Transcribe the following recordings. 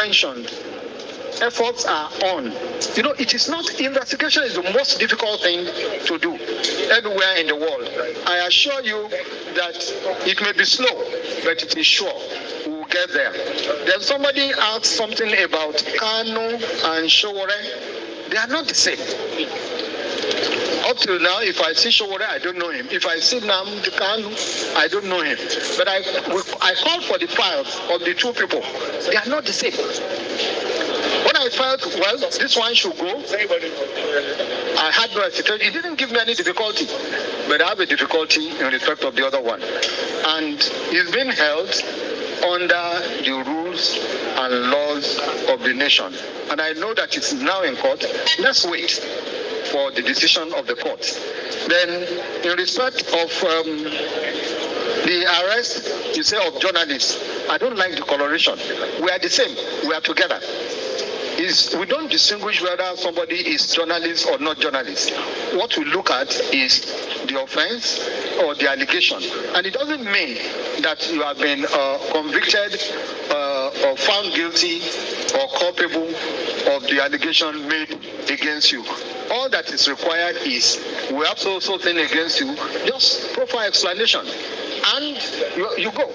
mentioned, efforts are on. You know, it is not, investigation is the most difficult thing to do anywhere in the world. I assure you that it may be slow, but it is sure. We will get there. Then somebody asked something about Kanu and Showore. They are not the same. Up till now, if I see Showore, I don't know him. If I see Nnamdi Kanu, I don't know him. But I called for the files of the two people. They are not the same. When I felt, well, this one should go, I had no hesitation. It didn't give me any difficulty, but I have a difficulty in respect of the other one. And he's been held under the rules and laws of the nation. And I know that it's now in court. Let's wait for the decision of the court. Then, in respect of the arrest, you say, of journalists, I don't like the coloration. We are the same. We are together. We don't distinguish whether somebody is journalist or not journalist. What we look at is the offense or the allegation. And it doesn't mean that you have been convicted or found guilty or culpable of the allegation made against you. All that is required is, we have so thing against you, just profile explanation. And you go.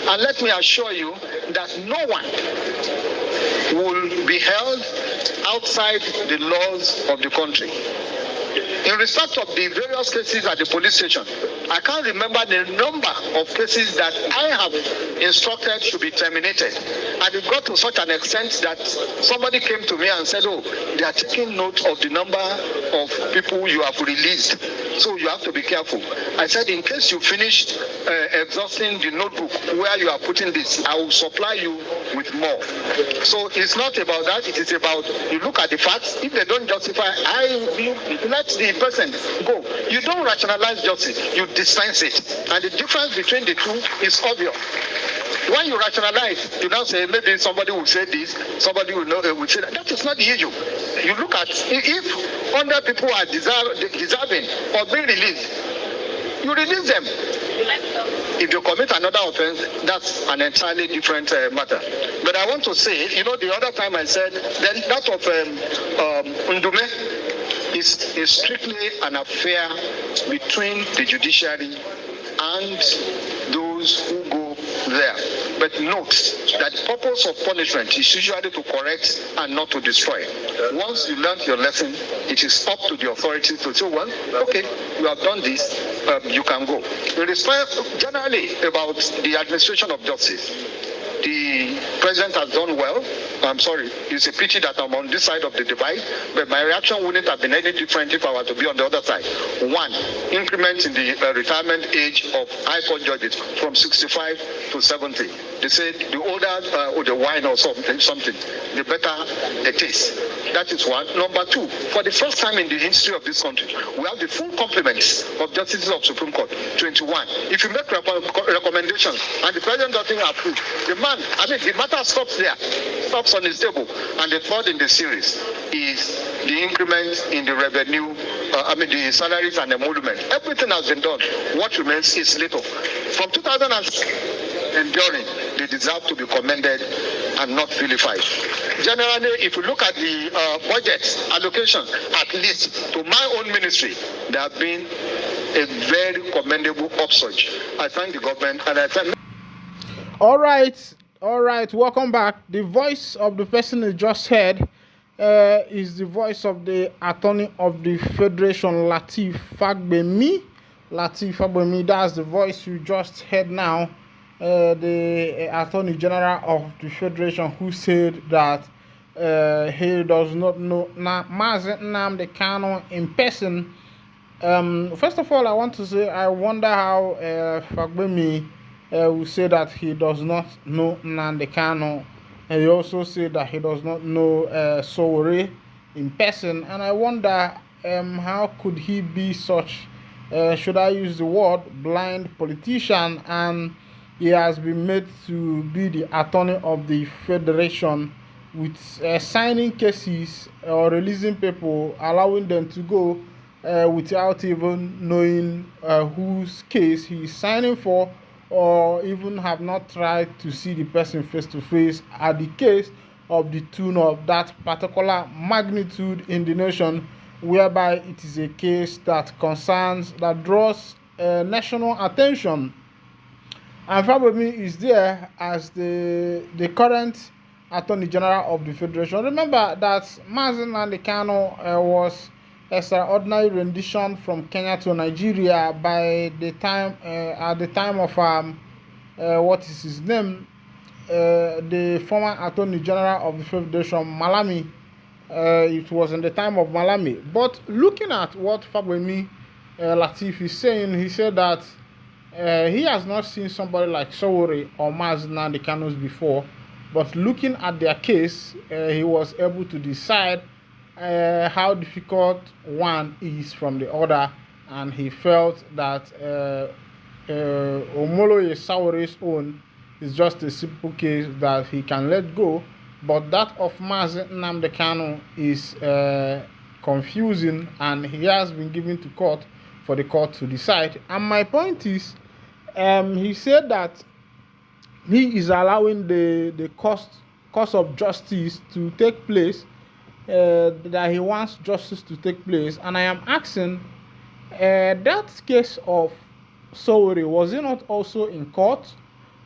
And let me assure you that no one will be held outside the laws of the country. In respect of the various cases at the police station, I can't remember the number of cases that I have instructed should be terminated. And it got to such an extent that somebody came to me and said, oh, they are taking note of the number of people you have released, so you have to be careful. I said, in case you finish exhausting the notebook where you are putting this, I will supply you with more. So it's not about that, it is about, you look at the facts. If they don't justify, let the person go. You don't rationalize justice, you dispense it. And the difference between the two is obvious. When you rationalize, you now say, maybe somebody will say this, somebody will say that. That is not the issue. You look at, if 100 people are deserving of being released, you release them. If you commit another offense, that's an entirely different matter. But I want to say, you know, the other time I said that of Ndume is strictly an affair between the judiciary and those who go there. But note that the purpose of punishment is usually to correct and not to destroy. Once you learn your lesson, it is up to the authorities to say, well, okay, you have done this, you can go. In respect generally about the administration of justice, the president has done well. I'm sorry, it's a pity that I'm on this side of the divide, but my reaction wouldn't have been any different if I were to be on the other side. One, increment in the retirement age of high court judges from 65 to 70. They said the older or the wine or something, the better it is. That is one. Number two, for the first time in the history of this country, we have the full complements of justices of Supreme Court, 21. If you make recommendations and the president doesn't approve, the matter stops there, stops on his table. And the third in the series is the increment in the revenue, the salaries and emolument. Everything has been done. What remains is little. From 2000 enduring, they deserve to be commended and not vilified. Generally, if you look at the budget allocation, at least to my own ministry, there have been a very commendable upsurge. I thank the government and I thank. All right, welcome back. The voice of the person you just heard is the voice of the Attorney of the Federation, Lateef Fagbemi. Lateef Fagbemi, that's the voice you just heard now. The Attorney General of the Federation, who said that he does not know Mazi Nnamdi Kanu in person. First of all, I want to say I wonder how Fagbemi will say that he does not know Nnamdi Kanu, and he also said that he does not know Showore in person. And I wonder how could he be such, should I use the word, blind politician, and he has been made to be the attorney of the federation with signing cases or releasing people, allowing them to go without even knowing whose case he is signing for, or even have not tried to see the person face to face at the case of the tune of that particular magnitude in the nation, whereby it is a case that draws national attention. And Fagbemi is there as the current Attorney General of the Federation. Remember that Mazi Nnamdi Kanu was extraordinary rendition from Kenya to Nigeria by the time at the time of what is his name, the former Attorney General of the Federation, Malami. It was in the time of Malami. But looking at what Fagbemi Latif is saying, he said that he has not seen somebody like Sowore or Mazi Nnamdi Kanu's before, but looking at their case, he was able to decide how difficult one is from the other, and he felt that Omoloye Sowore's own is just a simple case that he can let go, but that of Mazi Nnamdi Kanu is confusing, and he has been given to court for the court to decide. And my point is, he said that he is allowing the course of justice to take place, that he wants justice to take place. And I am asking, that case of Sowore, was it not also in court?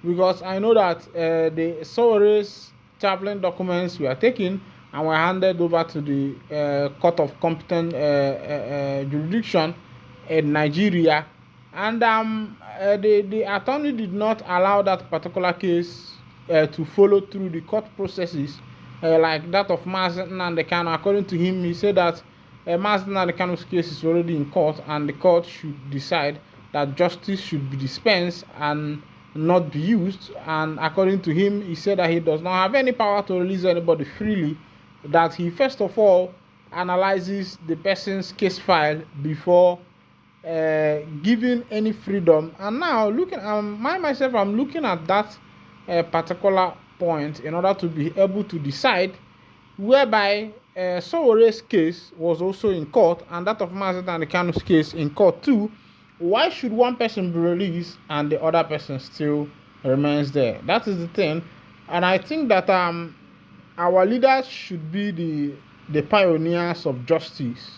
Because I know that the Sowore's traveling documents were taken and were handed over to the court of competent jurisdiction in Nigeria. And the attorney did not allow that particular case to follow through the court processes like that of Mazi Nnamdi Kanu. According to him, he said that Mazi Nnamdi Kanu's case is already in court, and the court should decide that justice should be dispensed and not be used. And according to him, he said that he does not have any power to release anybody freely, that he first of all analyzes the person's case file before giving any freedom. And now looking, I'm looking at that particular point in order to be able to decide, whereby Sowore's case was also in court and that of Mazi Nnamdi Kanu's case in court too. Why should one person be released and the other person still remains there? That is the thing. And I think that our leaders should be the pioneers of justice.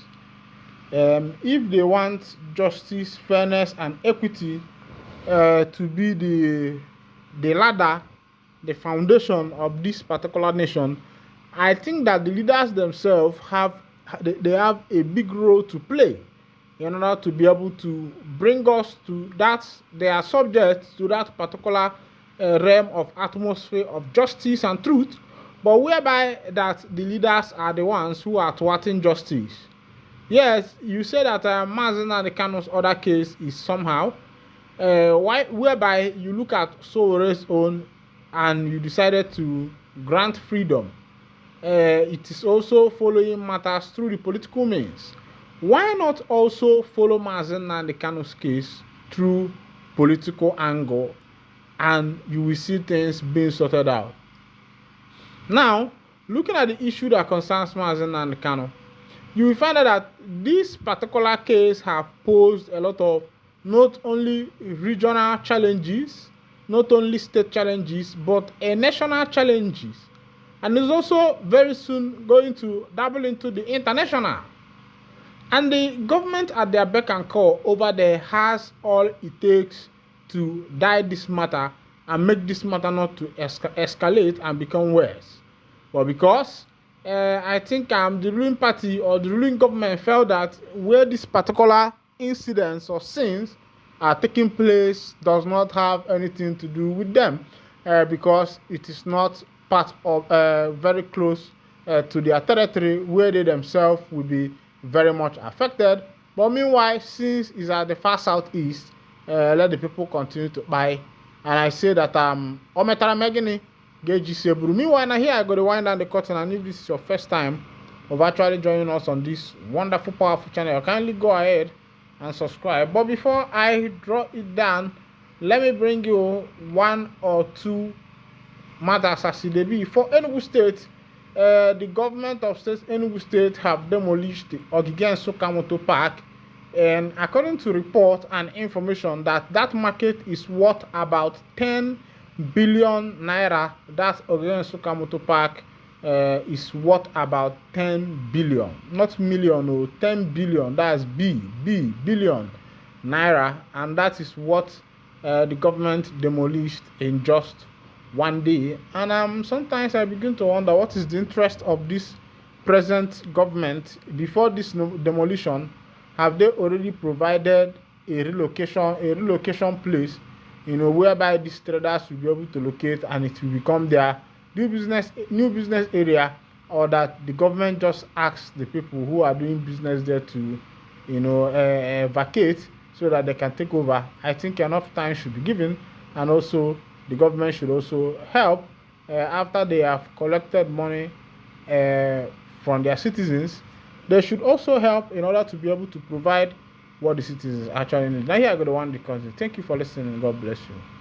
If they want justice, fairness, and equity to be the ladder, the foundation of this particular nation, I think that the leaders themselves have a big role to play in order to be able to bring us to that. They are subject to that particular realm of atmosphere of justice and truth, but whereby that the leaders are the ones who are thwarting justice. Yes, you say that Mazi Nnamdi Kanu's other case is somehow, whereby you look at Sowore's own and you decided to grant freedom. It is also following matters through the political means. Why not also follow Mazi Nnamdi Kanu's case through political angle, and you will see things being sorted out? Now, looking at the issue that concerns Mazi Nnamdi Kanu, you will find out that this particular case have posed a lot of not only regional challenges, not only state challenges, but national challenges. And is also very soon going to dabble into the international. And the government at their beck and call over there has all it takes to die this matter and make this matter not to escalate and become worse. But because I think the ruling party or the ruling government felt that where this particular incidents or sins are taking place does not have anything to do with them, because it is not part of very close to their territory where they themselves will be very much affected. But meanwhile, since it's at the far southeast, let the people continue to buy. And I say that Ometara Megini Geji Sebru. Meanwhile, now here I go to wind down the curtain, and if this is your first time of actually joining us on this wonderful, powerful channel, kindly go ahead and subscribe. But before I draw it down, let me bring you one or two matters as it be. For Enugu State, the government of Enugu State have demolished the Ogige Sokamoto Park, and according to report and information, that market is worth about 10 billion naira. That Ogige Sokamoto Park is worth about 10 billion, not million, or 10 billion. That's billion naira, and that is what the government demolished in just one day. And sometimes I begin to wonder what is the interest of this present government. Before this demolition, have they already provided a relocation place, whereby these traders will be able to locate and it will become their new business area, or that the government just asks the people who are doing business there to vacate so that they can take over? I think enough time should be given, and also the government should also help after they have collected money from their citizens. They should also help in order to be able to provide what the citizens actually need. Now here I go to one because thank you for listening. God bless you.